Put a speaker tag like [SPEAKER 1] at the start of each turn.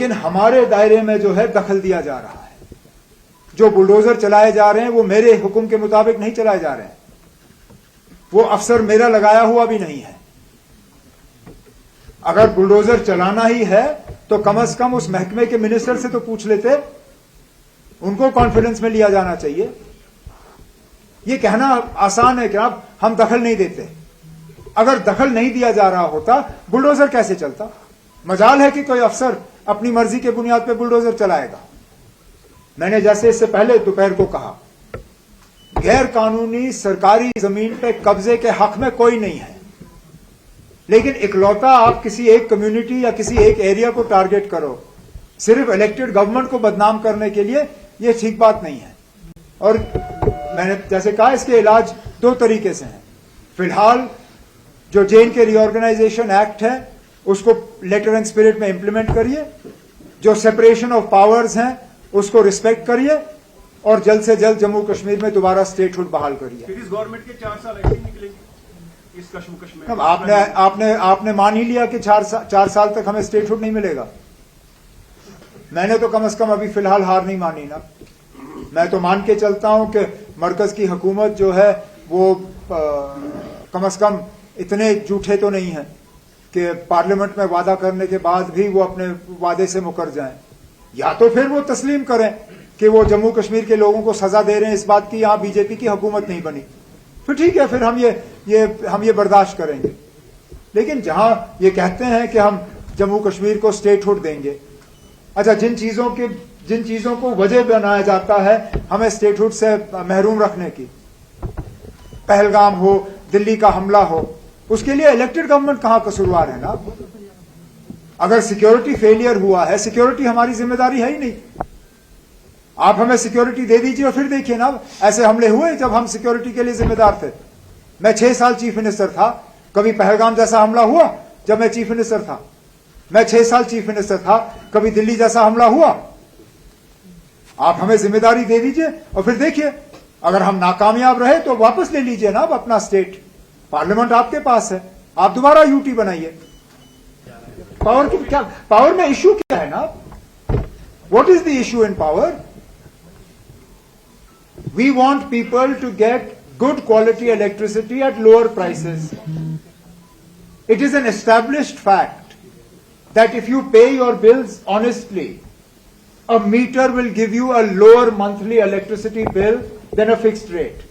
[SPEAKER 1] लेकिन हमारे दायरे में जो है दखल दिया जा रहा है। जो बुलडोजर चलाए जा रहे हैं वो मेरे हुक्म के मुताबिक नहीं चलाए जा रहे हैं, वो अफसर मेरा लगाया हुआ भी नहीं है। अगर बुलडोजर चलाना ही है तो कम से कम उस महकमे के मिनिस्टर से तो पूछ लेते, उनको कॉन्फिडेंस में लिया जाना चाहिए। ये कहना आसान है कि आप हम दखल नहीं देते, अगर दखल नहीं दिया जा रहा होता बुलडोजर कैसे चलता? मजाल है कि कोई अफसर अपनी मर्जी के बुनियाद पर बुलडोजर चलाएगा। मैंने जैसे इससे पहले दोपहर को कहा, गैर कानूनी सरकारी जमीन पे कब्जे के हक में कोई नहीं है, लेकिन इकलौता आप किसी एक कम्युनिटी या किसी एक एरिया को टारगेट करो सिर्फ इलेक्टेड गवर्नमेंट को बदनाम करने के लिए, यह ठीक बात नहीं है। और मैंने जैसे कहा, इसके इलाज दो तरीके से हैं। फिलहाल जो जे.एंड.के रीऑर्गेनाइजेशन एक्ट है उसको लेटर एंड स्पिरिट में इंप्लीमेंट करिए, जो सेपरेशन ऑफ पावर्स हैं उसको रिस्पेक्ट करिए, और जल्द से जल्द जम्मू कश्मीर में दोबारा स्टेटहुड बहाल करिए।
[SPEAKER 2] फिर इस गवर्नमेंट के 4 साल ऐसे ही निकलेंगे इस कश्मकश में।
[SPEAKER 1] आपने मान ही लिया कि 4 साल तक हमें स्टेटहुड नहीं मिलेगा। मैंने तो कम से कम अभी फिलहाल हार नहीं मानी ना। मैं तो मान के चलता हूं कि मरकज की हुकूमत जो है वो कम से कम इतने झूठे तो नहीं है कि पार्लियामेंट में वादा करने के बाद भी वो अपने वादे से मुकर जाएं, या तो फिर वो तस्लीम करें कि वो जम्मू कश्मीर के लोगों को सजा दे रहे हैं इस बात की यहां बीजेपी की हुकूमत नहीं बनी, फिर ठीक है, फिर हम ये बर्दाश्त करेंगे। लेकिन जहां ये कहते हैं कि हम जम्मू कश्मीर को स्टेटहुड देंगे, अच्छा, जिन चीजों को वजह बनाया जाता है हमें स्टेटहुड से महरूम रखने की, पहलगाम हो, दिल्ली का हमला हो, उसके लिए इलेक्टेड गवर्नमेंट कहां कसूरवार है ना। अगर सिक्योरिटी फेलियर हुआ है, सिक्योरिटी हमारी जिम्मेदारी है ही नहीं। आप हमें सिक्योरिटी दे दीजिए और फिर देखिए ना, ऐसे हमले हुए जब हम सिक्योरिटी के लिए जिम्मेदार थे। मैं 6 साल चीफ मिनिस्टर था, कभी पहलगाम जैसा हमला हुआ जब मैं चीफ मिनिस्टर था? मैं 6 साल चीफ मिनिस्टर था, कभी दिल्ली जैसा हमला हुआ? आप हमें जिम्मेदारी दे दीजिए और फिर देखिए, अगर हम नाकामयाब रहे तो वापस ले लीजिए ना अपना स्टेट। पार्लियामेंट आपके पास है, आप दोबारा यूटी बनाइए। पावर में इश्यू क्या है ना? What is the issue in power? We want people to get good quality electricity at lower prices. It is an established fact that if you pay your bills honestly, a meter will give you a lower monthly electricity bill than a fixed rate.